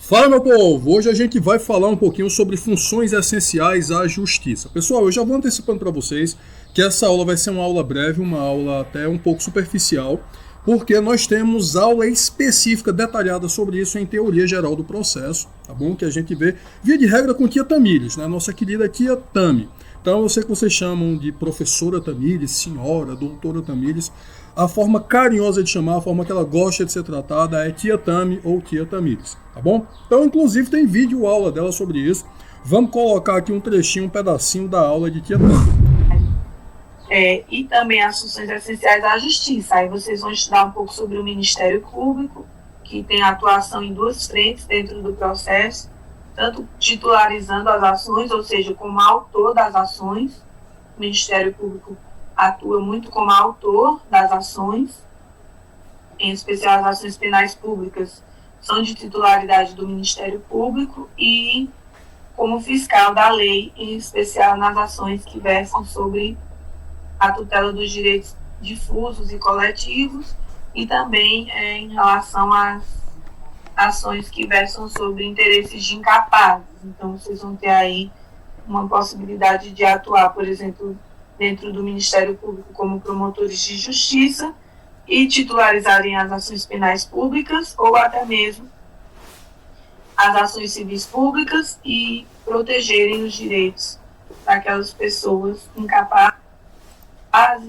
Fala, meu povo! Hoje a gente vai falar um pouquinho sobre funções essenciais à justiça. Pessoal, eu já vou antecipando para vocês que essa aula vai ser uma aula breve, uma aula até um pouco superficial, porque nós temos aula específica, detalhada sobre isso em teoria geral do processo, tá bom? Que a gente vê, via de regra, com tia Tamires, né? Nossa querida tia Tami. Então eu sei que vocês chamam de professora Tamires, senhora, doutora Tamires. A forma carinhosa de chamar, a forma que ela gosta de ser tratada é tia Tami ou tia Tamires, tá bom? Então, inclusive, tem vídeo aula dela sobre isso. Vamos colocar aqui um trechinho, um pedacinho da aula de tia Tami. E também as funções essenciais da justiça. Aí vocês vão estudar um pouco sobre o Ministério Público, que tem atuação em duas frentes dentro do processo, tanto titularizando as ações, ou seja, como autor das ações. O Ministério Público atua muito como autor das ações, em especial as ações penais públicas são de titularidade do Ministério Público, e como fiscal da lei, em especial nas ações que versam sobre a tutela dos direitos difusos e coletivos, e também em relação às ações que versam sobre interesses de incapazes. Então, vocês vão ter aí uma possibilidade de atuar, por exemplo, dentro do Ministério Público como promotores de justiça e titularizarem as ações penais públicas ou até mesmo as ações civis públicas e protegerem os direitos daquelas pessoas incapazes,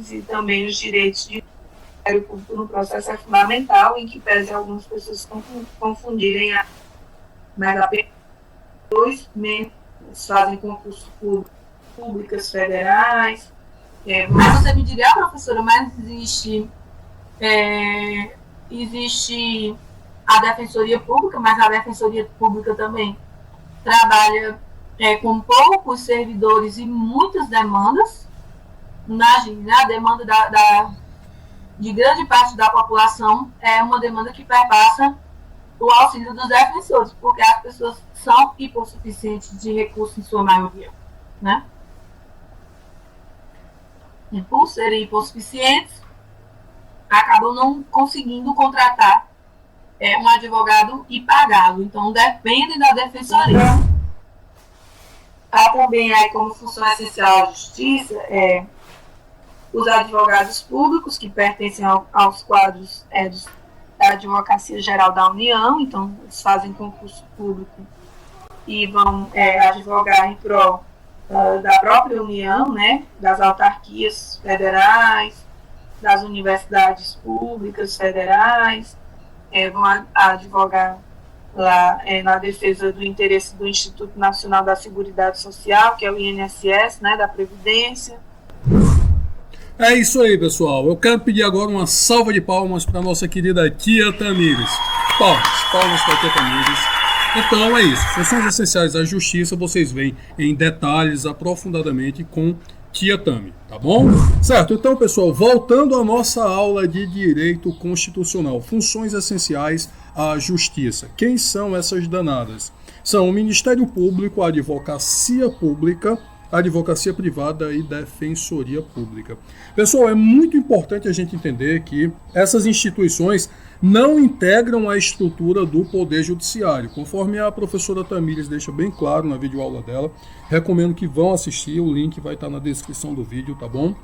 e também os direitos de Ministério Público no processo é fundamental, em que pese algumas pessoas confundirem mas apenas dois membros fazem concurso públicas federais. Mas você me diria, professora, mas existe a Defensoria Pública, mas a Defensoria Pública também trabalha com poucos servidores e muitas demandas. Imagine, a demanda de grande parte da população é uma demanda que perpassa o auxílio dos defensores, porque as pessoas são hipossuficientes de recursos em sua maioria, né? E por serem hipossuficientes, acabam não conseguindo contratar um advogado e pagá-lo. Então, dependem da defensoria. Há também aí como função essencial à justiça os advogados públicos, que pertencem aos quadros da Advocacia Geral da União. Então, eles fazem concurso público e vão advogar em prol da própria União, né, das autarquias federais, das universidades públicas federais, vão advogar lá na defesa do interesse do Instituto Nacional da Seguridade Social, que é o INSS, né, da Previdência. É isso aí, pessoal. Eu quero pedir agora uma salva de palmas para nossa querida tia Tamires. Palmas para a tia Tamires. Então é isso, funções essenciais da justiça vocês veem em detalhes aprofundadamente com tia Tami, tá bom? Certo, então pessoal, voltando à nossa aula de direito constitucional, funções essenciais à justiça. Quem são essas danadas? São o Ministério Público, a Advocacia Pública, a Advocacia Privada e Defensoria Pública. Pessoal, é muito importante a gente entender que essas instituições não integram a estrutura do Poder Judiciário. Conforme a professora Tamires deixa bem claro na videoaula dela, recomendo que vão assistir, o link vai estar na descrição do vídeo, tá bom?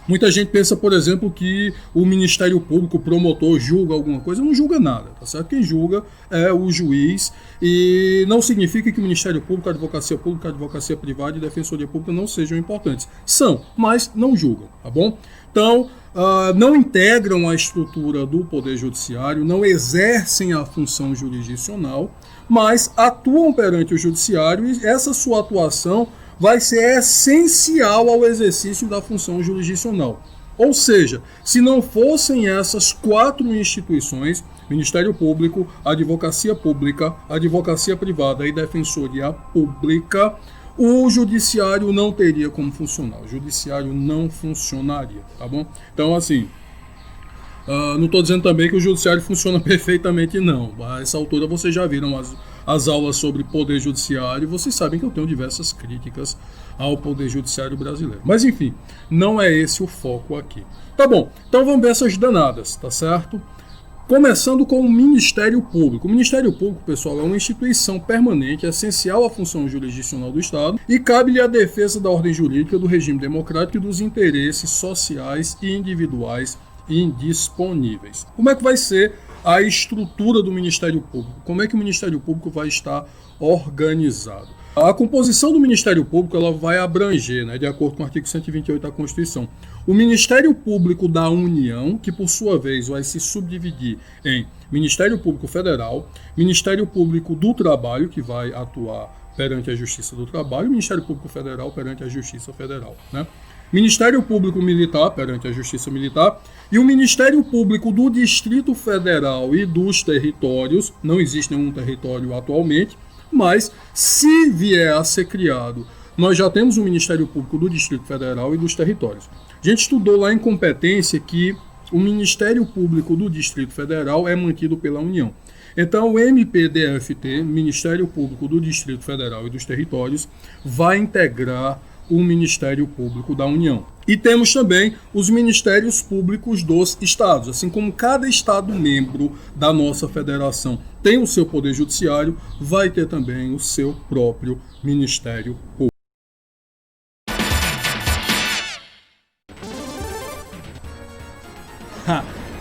Muita gente pensa, por exemplo, que o Ministério Público, o promotor, julga alguma coisa. Não julga nada, tá certo? Quem julga é o juiz, e não significa que o Ministério Público, a Advocacia Privada e a Defensoria Pública não sejam importantes. São, mas não julgam, tá bom? Então, não integram a estrutura do Poder Judiciário, não exercem a função jurisdicional, mas atuam perante o Judiciário, e essa sua atuação vai ser essencial ao exercício da função jurisdicional. Ou seja, se não fossem essas quatro instituições, Ministério Público, Advocacia Pública, Advocacia Privada e Defensoria Pública, o Judiciário não teria como funcionar. O Judiciário não funcionaria, tá bom? Então, assim, não estou dizendo também que o Judiciário funciona perfeitamente, não. A essa altura vocês já viram as aulas sobre Poder Judiciário, e vocês sabem que eu tenho diversas críticas ao Poder Judiciário brasileiro. Mas, enfim, não é esse o foco aqui. Tá bom, então vamos ver essas danadas, tá certo? Começando com o Ministério Público. O Ministério Público, pessoal, é uma instituição permanente, essencial à função jurisdicional do Estado e cabe-lhe a defesa da ordem jurídica, do regime democrático e dos interesses sociais e individuais indisponíveis. Como é que vai ser a estrutura do Ministério Público? Como é que o Ministério Público vai estar organizado? A composição do Ministério Público ela vai abranger, de acordo com o artigo 128 da Constituição, o Ministério Público da União, que por sua vez vai se subdividir em Ministério Público Federal, Ministério Público do Trabalho, que vai atuar perante a Justiça do Trabalho, e Ministério Público Federal perante a Justiça Federal, Ministério Público Militar perante a Justiça Militar e o Ministério Público do Distrito Federal e dos territórios. Não existe nenhum território atualmente, mas se vier a ser criado, nós já temos o Ministério Público do Distrito Federal e dos territórios. A gente estudou lá em competência que o Ministério Público do Distrito Federal é mantido pela União. Então o MPDFT, Ministério Público do Distrito Federal e dos territórios, vai integrar o Ministério Público da União. E temos também os Ministérios Públicos dos Estados. Assim como cada Estado membro da nossa federação tem o seu poder judiciário, vai ter também o seu próprio Ministério Público.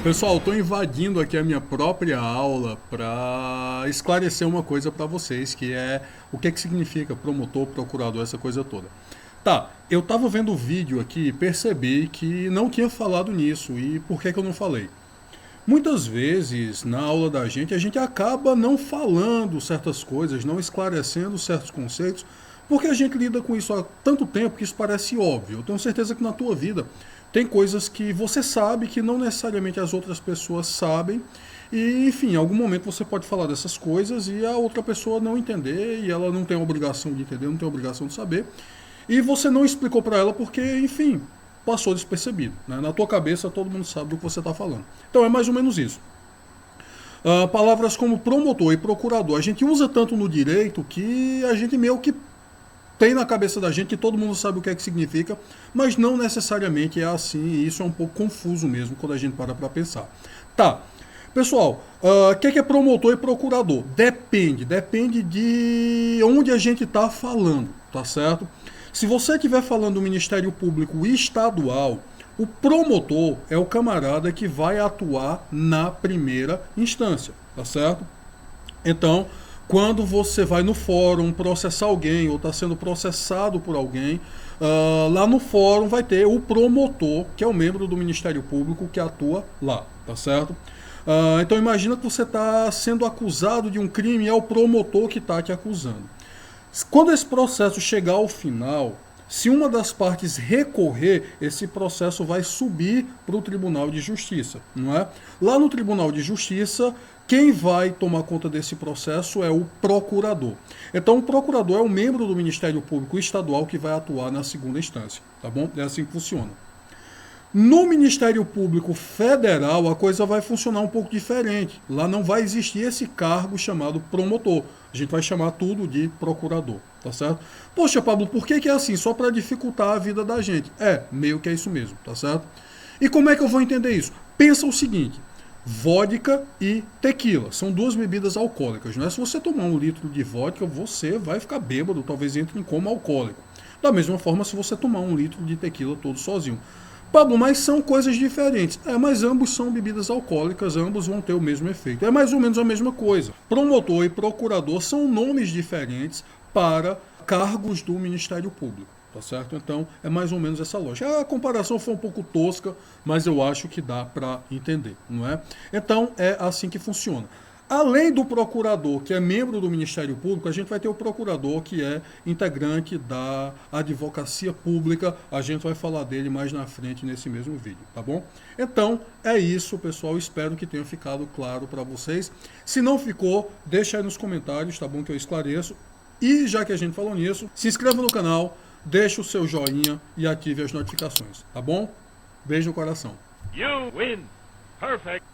Pessoal, estou invadindo aqui a minha própria aula para esclarecer uma coisa para vocês, que é o que significa promotor, procurador, essa coisa toda. Tá, eu estava vendo o vídeo aqui e percebi que não tinha falado nisso. E por que eu não falei? Muitas vezes, na aula da gente, a gente acaba não falando certas coisas, não esclarecendo certos conceitos, porque a gente lida com isso há tanto tempo que isso parece óbvio. Eu tenho certeza que na tua vida tem coisas que você sabe que não necessariamente as outras pessoas sabem. E, enfim, em algum momento você pode falar dessas coisas e a outra pessoa não entender, e ela não tem a obrigação de entender, não tem a obrigação de saber. E você não explicou para ela porque, enfim, passou despercebido. Na tua cabeça todo mundo sabe do que você está falando. Então é mais ou menos isso. Palavras como promotor e procurador, a gente usa tanto no direito que a gente meio que tem na cabeça da gente que todo mundo sabe o que significa, mas não necessariamente é assim, e isso é um pouco confuso mesmo quando a gente para pensar. Tá, pessoal, o que é promotor e procurador? Depende de onde a gente está falando, tá certo? Se você estiver falando do Ministério Público Estadual, o promotor é o camarada que vai atuar na primeira instância, tá certo? Então, quando você vai no fórum processar alguém ou está sendo processado por alguém, lá no fórum vai ter o promotor, que é o membro do Ministério Público que atua lá, tá certo? Então imagina que você está sendo acusado de um crime e é o promotor que está te acusando. Quando esse processo chegar ao final, se uma das partes recorrer, esse processo vai subir para o Tribunal de Justiça, não é? Lá no Tribunal de Justiça, quem vai tomar conta desse processo é o procurador. Então o procurador é um membro do Ministério Público Estadual que vai atuar na segunda instância, tá bom? É assim que funciona. No Ministério Público Federal, a coisa vai funcionar um pouco diferente. Lá não vai existir esse cargo chamado promotor. A gente vai chamar tudo de procurador, tá certo? Poxa, Pablo, por que é assim? Só para dificultar a vida da gente. Meio que é isso mesmo, tá certo? E como é que eu vou entender isso? Pensa o seguinte, vodka e tequila são duas bebidas alcoólicas, né? Se você tomar 1 litro de vodka, você vai ficar bêbado, talvez entre em coma alcoólico. Da mesma forma, se você tomar 1 litro de tequila todo sozinho. Pablo, mas são coisas diferentes. Mas ambos são bebidas alcoólicas, ambos vão ter o mesmo efeito. É mais ou menos a mesma coisa. Promotor e procurador são nomes diferentes para cargos do Ministério Público, tá certo? Então, é mais ou menos essa lógica. A comparação foi um pouco tosca, mas eu acho que dá para entender, não é? Então, é assim que funciona. Além do procurador, que é membro do Ministério Público, a gente vai ter o procurador, que é integrante da advocacia pública. A gente vai falar dele mais na frente nesse mesmo vídeo, tá bom? Então, é isso, pessoal. Espero que tenha ficado claro para vocês. Se não ficou, deixa aí nos comentários, tá bom? Que eu esclareço. E já que a gente falou nisso, se inscreva no canal, deixa o seu joinha e ative as notificações, tá bom? Beijo no coração. You win. Perfect.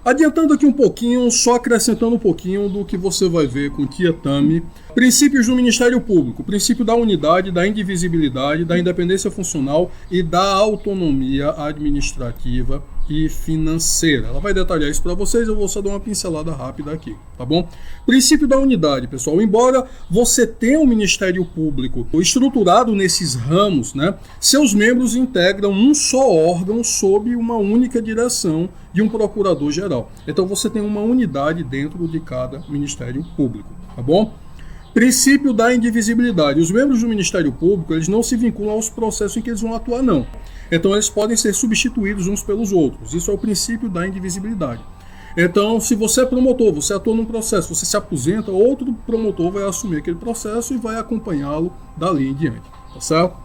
Adiantando aqui um pouquinho, só acrescentando um pouquinho do que você vai ver com Tia Tami. Princípios do Ministério Público. Princípio da unidade, da indivisibilidade, da independência funcional e da autonomia administrativa e financeira. Ela vai detalhar isso para vocês, eu vou só dar uma pincelada rápida aqui, tá bom? Princípio da unidade, pessoal. Embora você tenha um Ministério Público estruturado nesses ramos, né, seus membros integram um só órgão sob uma única direção de um procurador-geral. Então você tem uma unidade dentro de cada Ministério Público, tá bom? Princípio da indivisibilidade. Os membros do Ministério Público, eles não se vinculam aos processos em que eles vão atuar, não. Então, eles podem ser substituídos uns pelos outros. Isso é o princípio da indivisibilidade. Então, se você é promotor, você atua num processo, você se aposenta, outro promotor vai assumir aquele processo e vai acompanhá-lo dali em diante. Tá certo?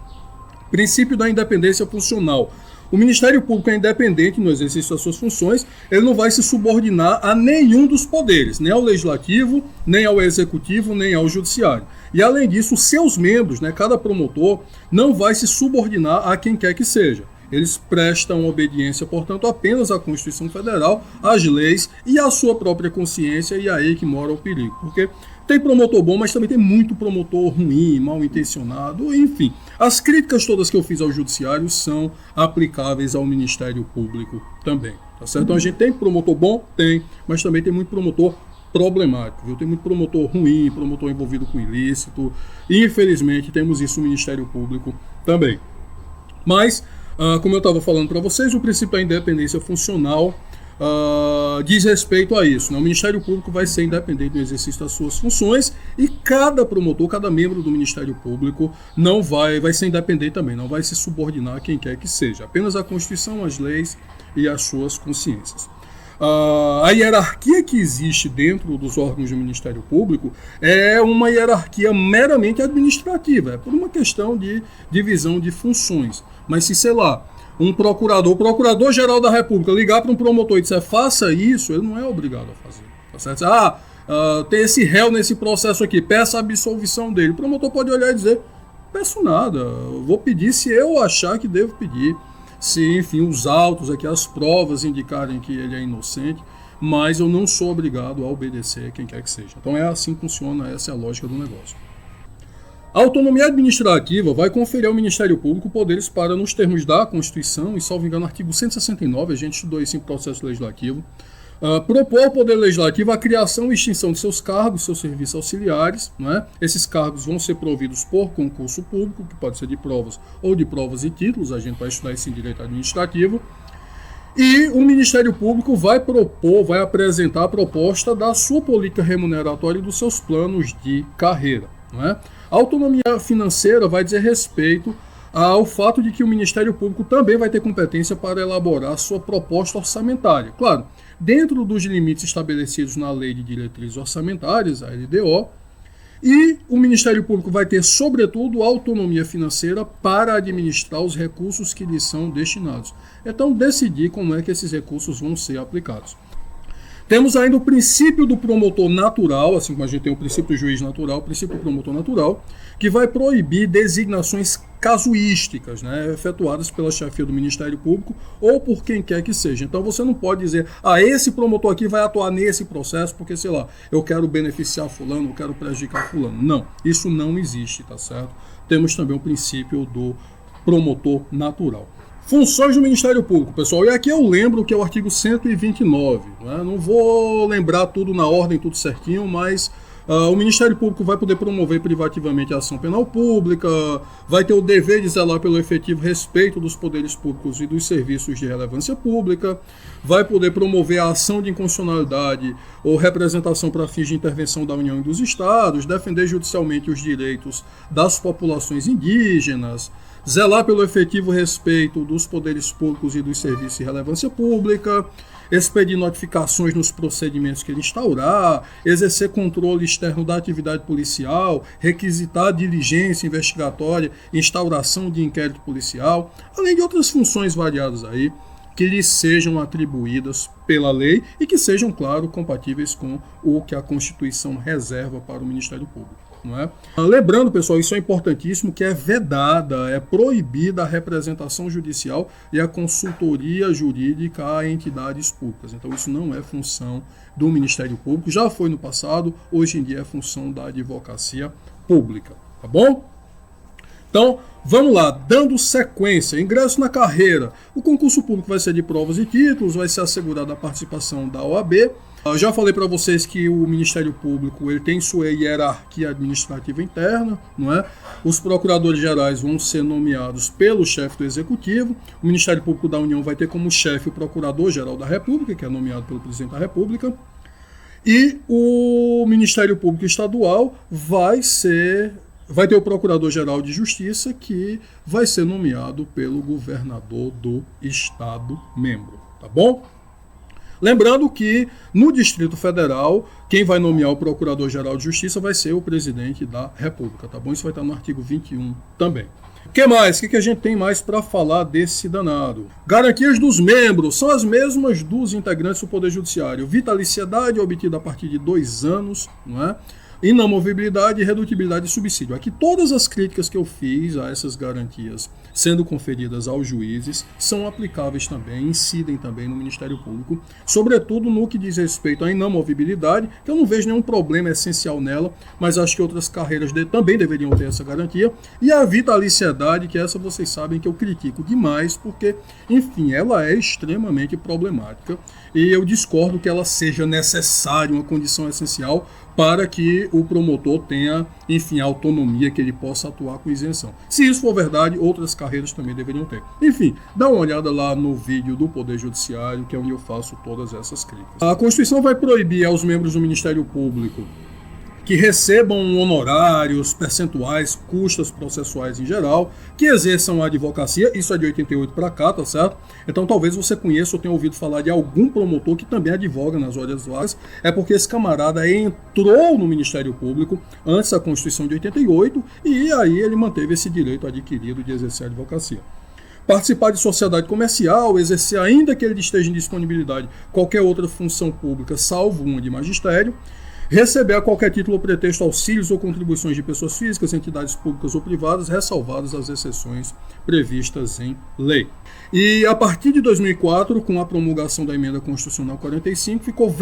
Princípio da independência funcional. O Ministério Público é independente no exercício das suas funções, ele não vai se subordinar a nenhum dos poderes, nem ao Legislativo, nem ao Executivo, nem ao Judiciário. E além disso, os seus membros, né, cada promotor, não vai se subordinar a quem quer que seja. Eles prestam obediência, portanto, apenas à Constituição Federal, às leis e à sua própria consciência, e é aí que mora o perigo. Porque tem promotor bom, mas também tem muito promotor ruim, mal intencionado, enfim. As críticas todas que eu fiz ao Judiciário são aplicáveis ao Ministério Público também. Tá certo? Então a gente tem promotor bom? Tem, mas também tem muito promotor problemático, viu? Tem muito promotor ruim, promotor envolvido com ilícito. E, infelizmente, temos isso no Ministério Público também. Mas, como eu estava falando para vocês, o princípio da independência funcional diz respeito a isso, né? O Ministério Público vai ser independente no exercício das suas funções e cada promotor, cada membro do Ministério Público não vai ser independente também, não vai se subordinar a quem quer que seja, apenas a Constituição, as leis e as suas consciências. A hierarquia que existe dentro dos órgãos do Ministério Público é uma hierarquia meramente administrativa, é por uma questão de divisão de funções. Mas se, sei lá, o procurador-geral da República ligar para um promotor e disser faça isso, ele não é obrigado a fazer. Tá certo? Tem esse réu nesse processo aqui, peça a absolvição dele. O promotor pode olhar e dizer, peço nada, vou pedir se eu achar que devo pedir. Se, enfim, os autos aqui, as provas indicarem que ele é inocente, mas eu não sou obrigado a obedecer a quem quer que seja. Então é assim que funciona, essa é a lógica do negócio. A autonomia administrativa vai conferir ao Ministério Público poderes para, nos termos da Constituição, e salvo engano, artigo 169, a gente estudou isso em processo legislativo, propor ao Poder Legislativo a criação e extinção de seus cargos, seus serviços auxiliares, né? Esses cargos vão ser providos por concurso público, que pode ser de provas ou de provas e títulos, a gente vai estudar isso em direito administrativo, e o Ministério Público vai apresentar a proposta da sua política remuneratória e dos seus planos de carreira, não é? A autonomia financeira vai dizer respeito ao fato de que o Ministério Público também vai ter competência para elaborar sua proposta orçamentária. Claro, dentro dos limites estabelecidos na Lei de Diretrizes Orçamentárias, a LDO, e o Ministério Público vai ter, sobretudo, autonomia financeira para administrar os recursos que lhes são destinados. Então, decidir como é que esses recursos vão ser aplicados. Temos ainda o princípio do promotor natural, assim como a gente tem o princípio do juiz natural, o princípio do promotor natural, que vai proibir designações casuísticas, né, efetuadas pela chefia do Ministério Público ou por quem quer que seja. Então você não pode dizer, esse promotor aqui vai atuar nesse processo porque, sei lá, eu quero beneficiar fulano, eu quero prejudicar fulano. Não, isso não existe, tá certo? Temos também o princípio do promotor natural. Funções do Ministério Público, pessoal, e aqui eu lembro que é o artigo 129, né? Não vou lembrar tudo na ordem, tudo certinho, mas o Ministério Público vai poder promover privativamente a ação penal pública, vai ter o dever de zelar pelo efetivo respeito dos poderes públicos e dos serviços de relevância pública, vai poder promover a ação de inconstitucionalidade ou representação para fins de intervenção da União e dos Estados, defender judicialmente os direitos das populações indígenas, zelar pelo efetivo respeito dos poderes públicos e dos serviços de relevância pública, expedir notificações nos procedimentos que ele instaurar, exercer controle externo da atividade policial, requisitar diligência investigatória, instauração de inquérito policial, além de outras funções variadas aí que lhes sejam atribuídas pela lei e que sejam, claro, compatíveis com o que a Constituição reserva para o Ministério Público. Não é? Lembrando, pessoal, isso é importantíssimo, que é vedada, é proibida a representação judicial e a consultoria jurídica a entidades públicas. Então isso não é função do Ministério Público, já foi no passado, hoje em dia é função da advocacia pública, tá bom? Então, vamos lá, dando sequência, ingresso na carreira. O concurso público vai ser de provas e títulos, vai ser assegurada a participação da OAB. Eu já falei para vocês que o Ministério Público ele tem sua hierarquia administrativa interna, não é? Os procuradores gerais vão ser nomeados pelo chefe do Executivo. O Ministério Público da União vai ter como chefe o Procurador-Geral da República, que é nomeado pelo Presidente da República. E o Ministério Público Estadual vai ter o Procurador-Geral de Justiça, que vai ser nomeado pelo governador do Estado membro, tá bom? Lembrando que no Distrito Federal, quem vai nomear o Procurador-Geral de Justiça vai ser o Presidente da República, tá bom? Isso vai estar no artigo 21 também. O que mais? O que a gente tem mais para falar desse danado? Garantias dos membros são as mesmas dos integrantes do Poder Judiciário. Vitaliciedade obtida a partir de 2 anos, não é? Inamovibilidade, redutibilidade e subsídio. Aqui todas as críticas que eu fiz a essas garantias sendo conferidas aos juízes são aplicáveis também, incidem também no Ministério Público, sobretudo no que diz respeito à inamovibilidade, que eu não vejo nenhum problema essencial nela, mas acho que outras carreiras também deveriam ter essa garantia, e a vitaliciedade, que essa vocês sabem que eu critico demais, porque, enfim, ela é extremamente problemática, e eu discordo que ela seja necessária, uma condição essencial, para que o promotor tenha, enfim, a autonomia que ele possa atuar com isenção. Se isso for verdade, outras carreiras também deveriam ter. Enfim, dá uma olhada lá no vídeo do Poder Judiciário, que é onde eu faço todas essas críticas. A Constituição vai proibir aos membros do Ministério Público que recebam honorários, percentuais, custas processuais em geral, que exerçam a advocacia, isso é de 88 para cá, tá certo? Então talvez você conheça ou tenha ouvido falar de algum promotor que também advoga nas horas vagas, é porque esse camarada entrou no Ministério Público antes da Constituição de 88 e aí ele manteve esse direito adquirido de exercer a advocacia. Participar de sociedade comercial, exercer, ainda que ele esteja em disponibilidade, qualquer outra função pública, salvo uma de magistério, receber a qualquer título ou pretexto auxílios ou contribuições de pessoas físicas, entidades públicas ou privadas, ressalvadas as exceções previstas em lei. E a partir de 2004, com a promulgação da Emenda Constitucional 45, ficou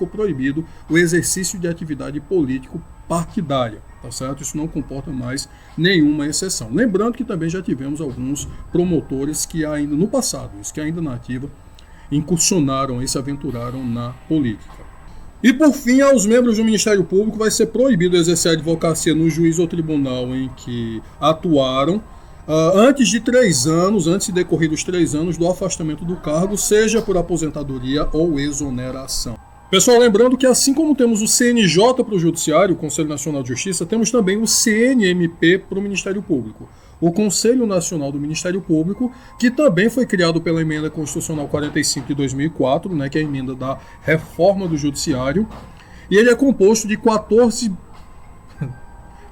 proibido o exercício de atividade político-partidária, tá certo? Isso não comporta mais nenhuma exceção. Lembrando que também já tivemos alguns promotores que ainda no passado, isso que ainda na ativa, incursionaram e se aventuraram na política. E, por fim, aos membros do Ministério Público vai ser proibido exercer a advocacia no juiz ou tribunal em que atuaram antes de 3 anos, antes de decorridos 3 anos do afastamento do cargo, seja por aposentadoria ou exoneração. Pessoal, lembrando que assim como temos o CNJ para o Judiciário, o Conselho Nacional de Justiça, temos também o CNMP para o Ministério Público. O Conselho Nacional do Ministério Público, que também foi criado pela Emenda Constitucional 45 de 2004, né, que é a emenda da reforma do Judiciário, e ele é composto de 14...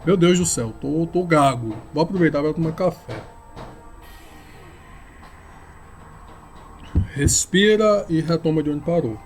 Meu Deus do céu, tô gago. Vou aproveitar para tomar café. Respira e retoma de onde parou.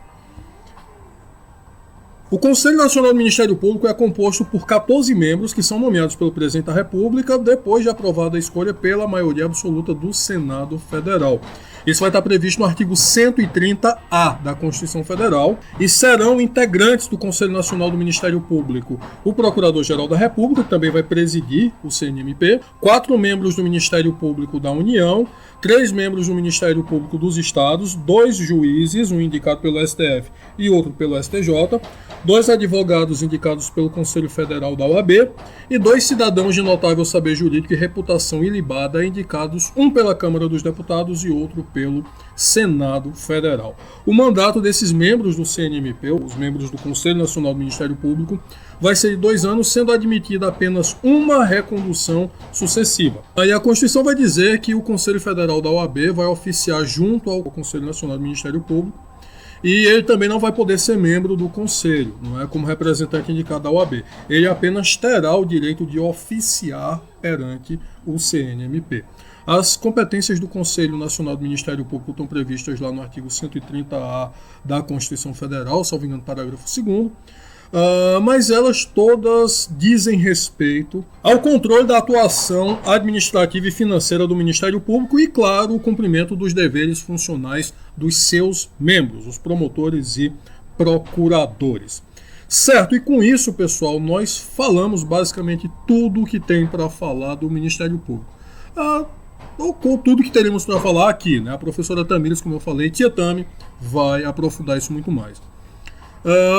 O Conselho Nacional do Ministério Público é composto por 14 membros que são nomeados pelo Presidente da República depois de aprovada a escolha pela maioria absoluta do Senado Federal. Isso vai estar previsto no artigo 130-A da Constituição Federal e serão integrantes do Conselho Nacional do Ministério Público o Procurador-Geral da República, que também vai presidir o CNMP, 4 membros do Ministério Público da União, 3 membros do Ministério Público dos Estados, 2 juízes, um indicado pelo STF e outro pelo STJ, 2 advogados indicados pelo Conselho Federal da OAB e 2 cidadãos de notável saber jurídico e reputação ilibada indicados, um pela Câmara dos Deputados e outro pelo Senado Federal. O mandato desses membros do CNMP, os membros do Conselho Nacional do Ministério Público, vai ser de 2 anos, sendo admitida apenas uma recondução sucessiva. Aí a Constituição vai dizer que o Conselho Federal da OAB vai oficiar junto ao Conselho Nacional do Ministério Público e ele também não vai poder ser membro do Conselho, não é como representante indicado da OAB. Ele apenas terá o direito de oficiar perante o CNMP. As competências do Conselho Nacional do Ministério Público estão previstas lá no artigo 130-A da Constituição Federal, salvo engano, parágrafo 2º, mas elas todas dizem respeito ao controle da atuação administrativa e financeira do Ministério Público e, claro, o cumprimento dos deveres funcionais dos seus membros, os promotores e procuradores. Certo, e com isso, pessoal, nós falamos basicamente tudo o que tem para falar do Ministério Público. Ou com tudo que teremos para falar aqui, né? A professora Tamires, como eu falei, Tia Tami, vai aprofundar isso muito mais.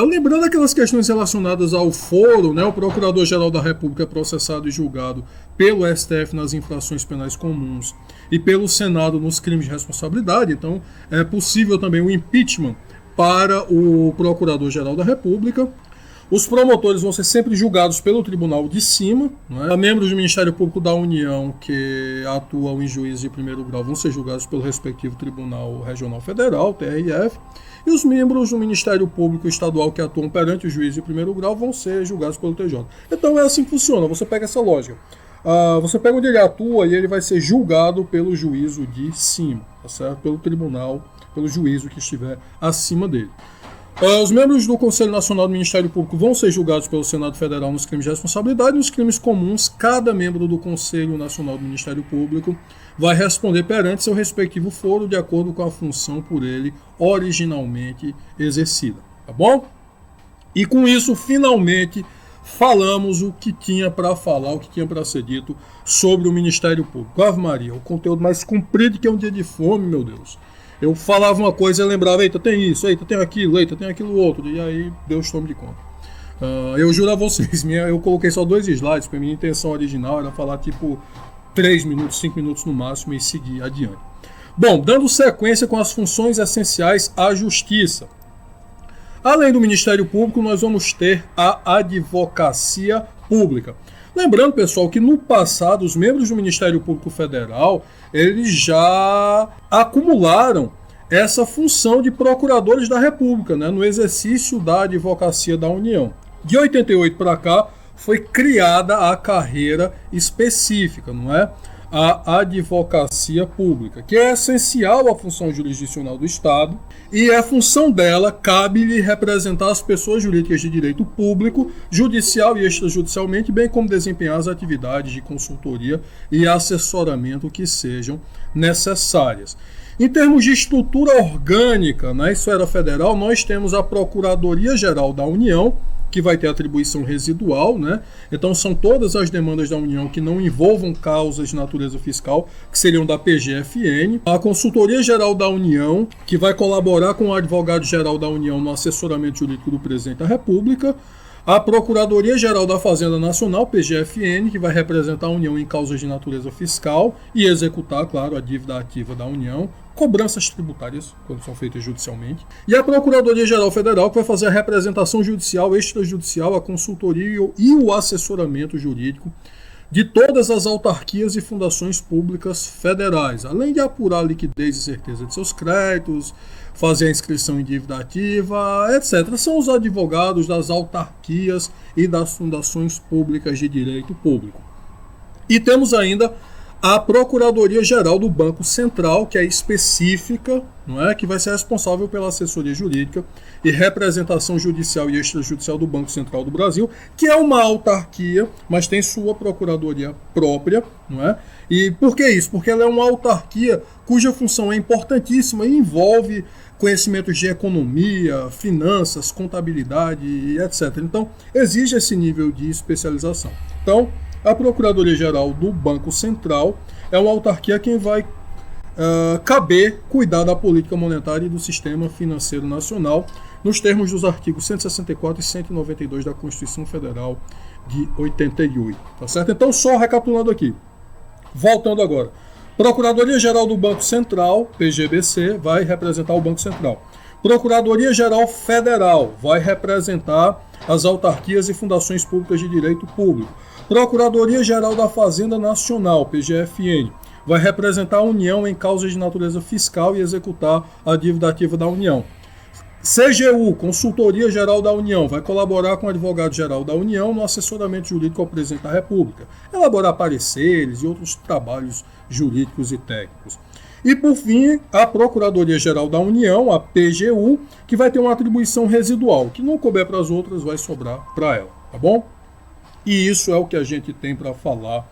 Lembrando aquelas questões relacionadas ao foro, né? O Procurador-Geral da República é processado e julgado pelo STF nas infrações penais comuns e pelo Senado nos crimes de responsabilidade. Então, é possível também o impeachment para o Procurador-Geral da República. Os promotores vão ser sempre julgados pelo Tribunal de Cima, né? Membros do Ministério Público da União que atuam em juízes de primeiro grau vão ser julgados pelo respectivo Tribunal Regional Federal, TRF. E os membros do Ministério Público Estadual que atuam perante o juiz de primeiro grau vão ser julgados pelo TJ. Então é assim que funciona, você pega essa lógica. Você pega onde ele atua e ele vai ser julgado pelo juízo de cima, tá certo? Pelo tribunal, pelo juízo que estiver acima dele. Os membros do Conselho Nacional do Ministério Público vão ser julgados pelo Senado Federal nos crimes de responsabilidade e nos crimes comuns. Cada membro do Conselho Nacional do Ministério Público vai responder perante seu respectivo foro de acordo com a função por ele originalmente exercida, tá bom? E com isso, finalmente, falamos o que tinha para falar, o que tinha para ser dito sobre o Ministério Público. Ave Maria, o conteúdo mais comprido que um dia de fome, meu Deus. Eu falava uma coisa e lembrava, eita, tem isso, eita, tem aquilo outro, e aí Deus tome de conta. Eu juro a vocês, eu coloquei só 2 slides, porque a minha intenção original era falar tipo 3 minutos, 5 minutos no máximo e seguir adiante. Bom, dando sequência com as funções essenciais à Justiça. Além do Ministério Público, nós vamos ter a Advocacia Pública. Lembrando, pessoal, que no passado os membros do Ministério Público Federal, eles já acumularam essa função de procuradores da República, né, no exercício da Advocacia da União. De 88 para cá, foi criada a carreira específica, não é? A Advocacia Pública, que é essencial à função jurisdicional do Estado, e a função dela cabe-lhe representar as pessoas jurídicas de direito público, judicial e extrajudicialmente, bem como desempenhar as atividades de consultoria e assessoramento que sejam necessárias. Em termos de estrutura orgânica, na esfera federal, nós temos a Procuradoria-Geral da União, que vai ter atribuição residual, né? Então são todas as demandas da União que não envolvam causas de natureza fiscal, que seriam da PGFN. A Consultoria Geral da União, que vai colaborar com o Advogado-Geral da União no assessoramento jurídico do Presidente da República. A Procuradoria-Geral da Fazenda Nacional, PGFN, que vai representar a União em causas de natureza fiscal e executar, claro, a dívida ativa da União, cobranças tributárias, quando são feitas judicialmente. E a Procuradoria-Geral Federal, que vai fazer a representação judicial, extrajudicial, a consultoria e o assessoramento jurídico de todas as autarquias e fundações públicas federais, além de apurar a liquidez e certeza de seus créditos, fazer a inscrição em dívida ativa, etc. São os advogados das autarquias e das fundações públicas de direito público. E temos ainda a Procuradoria-Geral do Banco Central, que é específica, não é? Que vai ser responsável pela assessoria jurídica e representação judicial e extrajudicial do Banco Central do Brasil, que é uma autarquia, mas tem sua procuradoria própria, não é? E por que isso? Porque ela é uma autarquia cuja função é importantíssima e envolve conhecimentos de economia, finanças, contabilidade e etc. Então, exige esse nível de especialização. Então, a Procuradoria-Geral do Banco Central é uma autarquia quem vai caber cuidar da política monetária e do sistema financeiro nacional, nos termos dos artigos 164 e 192 da Constituição Federal de 88. Tá certo? Então, só recapitulando aqui. Voltando agora. Procuradoria-Geral do Banco Central, PGBC, vai representar o Banco Central. Procuradoria-Geral Federal vai representar as autarquias e fundações públicas de direito público. Procuradoria-Geral da Fazenda Nacional, PGFN, vai representar a União em causas de natureza fiscal e executar a dívida ativa da União. CGU, Consultoria Geral da União, vai colaborar com o Advogado-Geral da União no assessoramento jurídico ao Presidente da República, elaborar pareceres e outros trabalhos jurídicos e técnicos. E, por fim, a Procuradoria-Geral da União, a PGU, que vai ter uma atribuição residual. O que não couber para as outras vai sobrar para ela, tá bom? E isso é o que a gente tem para falar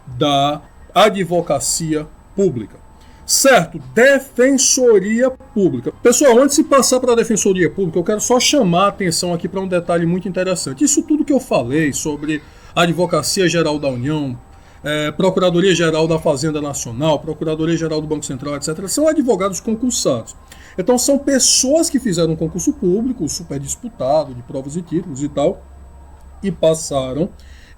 da advocacia pública. Certo, Defensoria Pública. Pessoal, antes de passar para a Defensoria Pública, eu quero só chamar a atenção aqui para um detalhe muito interessante. Isso tudo que eu falei sobre a Advocacia Geral da União, Procuradoria Geral da Fazenda Nacional, Procuradoria Geral do Banco Central, etc., são advogados concursados. Então são pessoas que fizeram um concurso público, super disputado, de provas e títulos e tal, e passaram.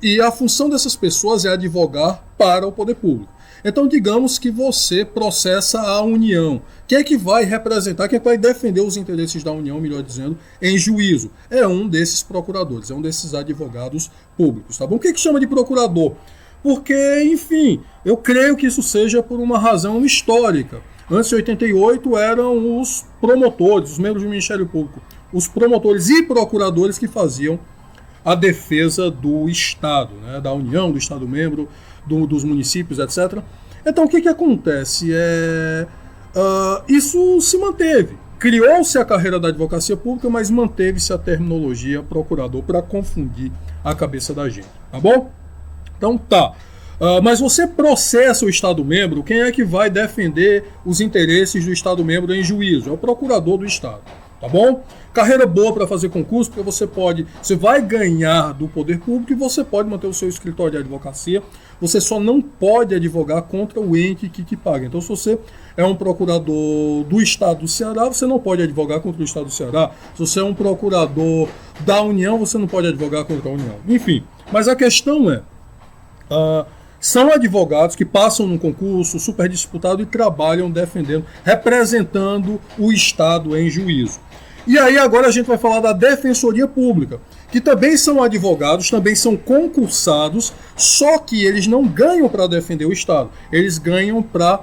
E a função dessas pessoas é advogar para o poder público. Então, digamos que você processa a União. Quem é que vai representar, quem é que vai defender os interesses da União, melhor dizendo, em juízo? É um desses procuradores, é um desses advogados públicos, tá bom? O que chama de procurador? Porque, enfim, eu creio que isso seja por uma razão histórica. Antes de 88 eram os promotores, os membros do Ministério Público, os promotores e procuradores que faziam a defesa do Estado, né, da União, do Estado-membro, dos municípios, etc. Então, o que acontece? Isso se manteve. Criou-se a carreira da advocacia pública, mas manteve-se a terminologia procurador para confundir a cabeça da gente, tá bom? Então, tá. Mas você processa o Estado-membro, quem é que vai defender os interesses do Estado-membro em juízo? É o procurador do Estado. Tá bom? Carreira boa para fazer concurso, porque você vai ganhar do poder público e você pode manter o seu escritório de advocacia. Você só não pode advogar contra o ente que te paga. Então, se você é um procurador do Estado do Ceará, você não pode advogar contra o Estado do Ceará. Se você é um procurador da União, você não pode advogar contra a União. Enfim, mas a questão são advogados que passam num concurso super disputado e trabalham defendendo, representando o Estado em juízo. E aí agora a gente vai falar da Defensoria Pública, que também são advogados, também são concursados, só que eles não ganham para defender o Estado, eles ganham para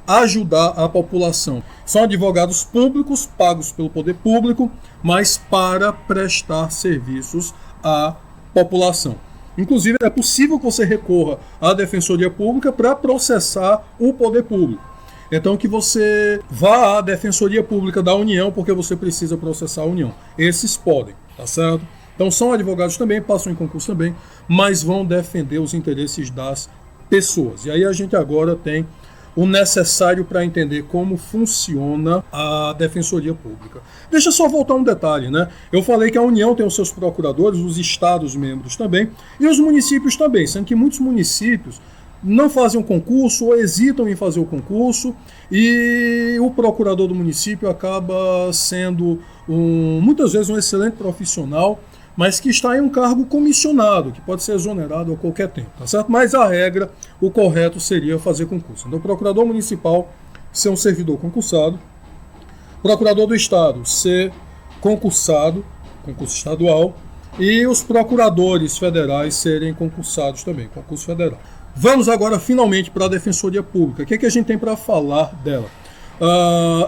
ajudar a população. São advogados públicos, pagos pelo poder público, mas para prestar serviços à população. Inclusive, é possível que você recorra à Defensoria Pública para processar o poder público. Então, que você vá à Defensoria Pública da União, porque você precisa processar a União. Esses podem, tá certo? Então, são advogados também, passam em concurso também, mas vão defender os interesses das pessoas. E aí a gente agora tem o necessário para entender como funciona a Defensoria Pública. Deixa eu só voltar um detalhe, né? Eu falei que a União tem os seus procuradores, os estados membros também, e os municípios também, sendo que muitos municípios não fazem um concurso ou hesitam em fazer o concurso, e o procurador do município acaba sendo, muitas vezes, um excelente profissional, mas que está em um cargo comissionado, que pode ser exonerado a qualquer tempo, tá certo? Mas a regra, o correto seria fazer concurso. Então, o procurador municipal ser um servidor concursado, procurador do Estado ser concursado, concurso estadual, e os procuradores federais serem concursados também, concurso federal. Vamos agora, finalmente, para a Defensoria Pública. O que a gente tem para falar dela?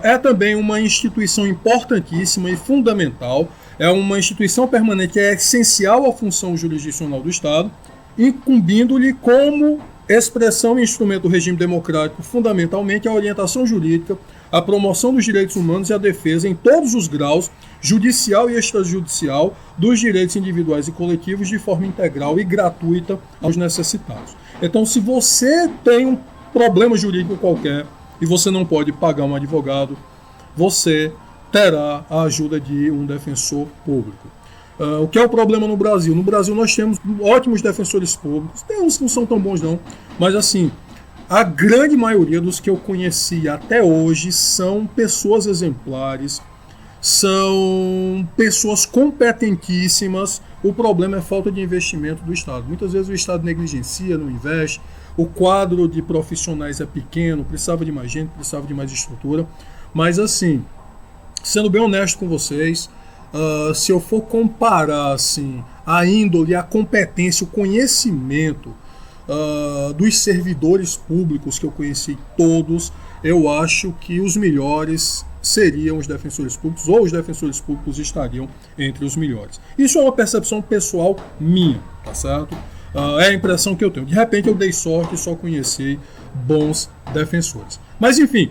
É também uma instituição importantíssima e fundamental, é uma instituição permanente que é essencial à função jurisdicional do Estado, incumbindo-lhe como expressão e instrumento do regime democrático fundamentalmente a orientação jurídica, a promoção dos direitos humanos e a defesa em todos os graus, judicial e extrajudicial, dos direitos individuais e coletivos de forma integral e gratuita aos necessitados. Então, se você tem um problema jurídico qualquer e você não pode pagar um advogado, você terá a ajuda de um defensor público. O que é o problema no Brasil? No Brasil nós temos ótimos defensores públicos, tem uns que não são tão bons não, mas assim, a grande maioria dos que eu conheci até hoje são pessoas exemplares, são pessoas competentíssimas. O problema é a falta de investimento do Estado. Muitas vezes o Estado negligencia, não investe, o quadro de profissionais é pequeno, precisava de mais gente, precisava de mais estrutura, mas assim, sendo bem honesto com vocês, se eu for comparar assim, a índole, a competência, o conhecimento dos servidores públicos que eu conheci todos, eu acho que os melhores seriam os defensores públicos, ou os defensores públicos estariam entre os melhores. Isso é uma percepção pessoal minha, tá certo? É a impressão que eu tenho. De repente eu dei sorte e só conheci bons defensores. Mas enfim,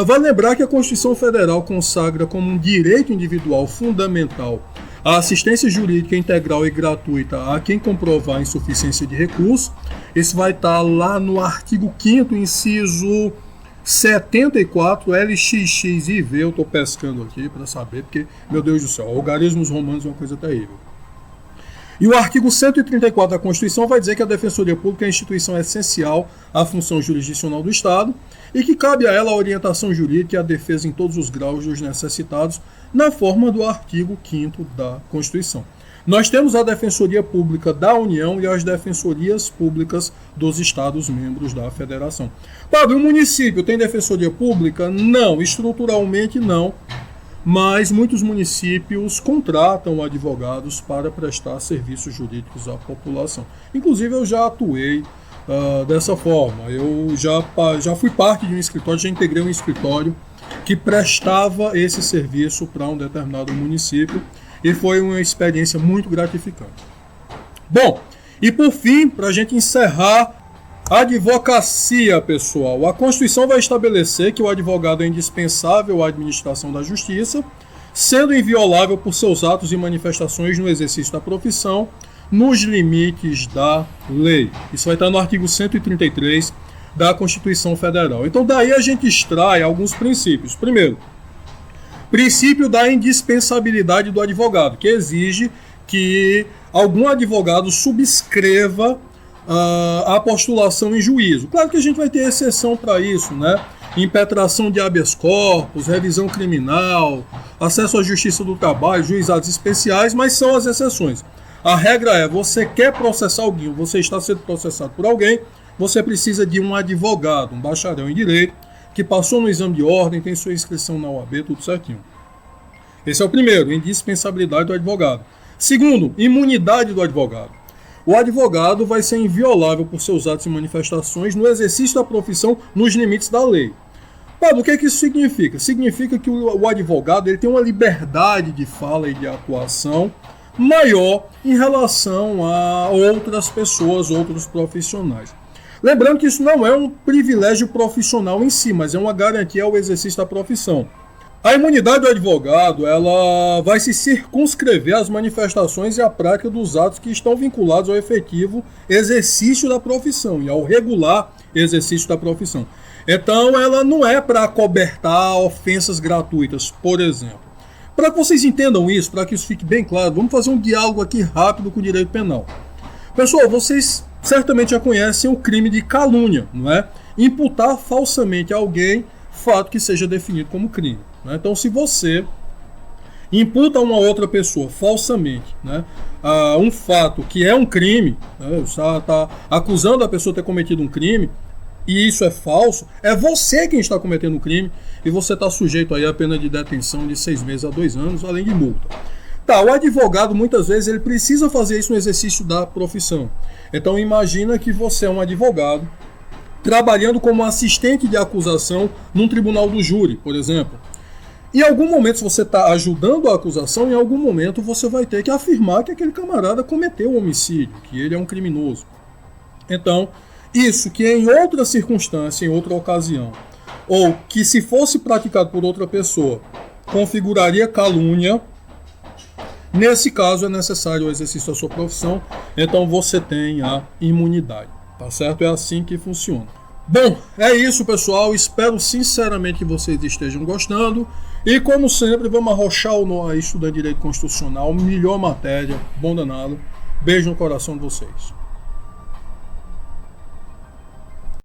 vale lembrar que a Constituição Federal consagra como um direito individual fundamental a assistência jurídica integral e gratuita a quem comprovar a insuficiência de recurso. Esse vai estar lá no artigo 5º, inciso 74 LXXIV, eu estou pescando aqui para saber, porque, meu Deus do céu, algarismos romanos é uma coisa terrível. E o artigo 134 da Constituição vai dizer que a Defensoria Pública é a instituição essencial à função jurisdicional do Estado e que cabe a ela a orientação jurídica e a defesa em todos os graus dos necessitados, na forma do artigo 5º da Constituição. Nós temos a Defensoria Pública da União e as Defensorias Públicas dos Estados-membros da Federação. Padre, o município tem Defensoria Pública? Não, estruturalmente não. Mas muitos municípios contratam advogados para prestar serviços jurídicos à população. Inclusive, eu já atuei dessa forma. Eu já fui parte de um escritório, já integrei um escritório que prestava esse serviço para um determinado município e foi uma experiência muito gratificante. Bom, e por fim, para a gente encerrar, advocacia, pessoal. A Constituição vai estabelecer que o advogado é indispensável à administração da justiça, sendo inviolável por seus atos e manifestações no exercício da profissão, nos limites da lei. Isso vai estar no artigo 133 da Constituição Federal. Então, daí a gente extrai alguns princípios. Primeiro, princípio da indispensabilidade do advogado, que exige que algum advogado subscreva a postulação em juízo. Claro que a gente vai ter exceção para isso, né? Impetração de habeas corpus, revisão criminal, acesso à justiça do trabalho, juizados especiais, mas são as exceções. A regra é, você quer processar alguém, você está sendo processado por alguém, você precisa de um advogado, um bacharel em direito, que passou no exame de ordem, tem sua inscrição na OAB, tudo certinho. Esse é o primeiro, indispensabilidade do advogado. Segundo, imunidade do advogado. O advogado vai ser inviolável por seus atos e manifestações no exercício da profissão nos limites da lei. Padre, o que isso significa? Significa que o advogado ele tem uma liberdade de fala e de atuação maior em relação a outras pessoas, outros profissionais. Lembrando que isso não é um privilégio profissional em si, mas é uma garantia ao exercício da profissão. A imunidade do advogado ela vai se circunscrever às manifestações e à prática dos atos que estão vinculados ao efetivo exercício da profissão e ao regular exercício da profissão. Então, ela não é para acobertar ofensas gratuitas, por exemplo. Para que vocês entendam isso, para que isso fique bem claro, vamos fazer um diálogo aqui rápido com o direito penal. Pessoal, vocês certamente já conhecem o crime de calúnia, não é? Imputar falsamente a alguém fato que seja definido como crime. Então, se você imputa a uma outra pessoa falsamente, né, um fato que é um crime, né, você está acusando a pessoa de ter cometido um crime, e isso é falso, é você quem está cometendo o crime, e você está sujeito aí a pena de detenção de 6 meses a 2 anos, além de multa. Tá, o advogado, muitas vezes, ele precisa fazer isso no exercício da profissão. Então, imagina que você é um advogado, trabalhando como assistente de acusação num tribunal do júri, por exemplo. Em algum momento, se você está ajudando a acusação, em algum momento você vai ter que afirmar que aquele camarada cometeu o homicídio, que ele é um criminoso. Então, isso que em outra circunstância, em outra ocasião, ou que se fosse praticado por outra pessoa, configuraria calúnia, nesse caso é necessário o exercício da sua profissão, então você tem a imunidade, tá certo? É assim que funciona. Bom, é isso, pessoal. Espero sinceramente que vocês estejam gostando. E como sempre, vamos arrochar o estudante de Direito Constitucional. Melhor matéria, bom danado. Beijo no coração de vocês.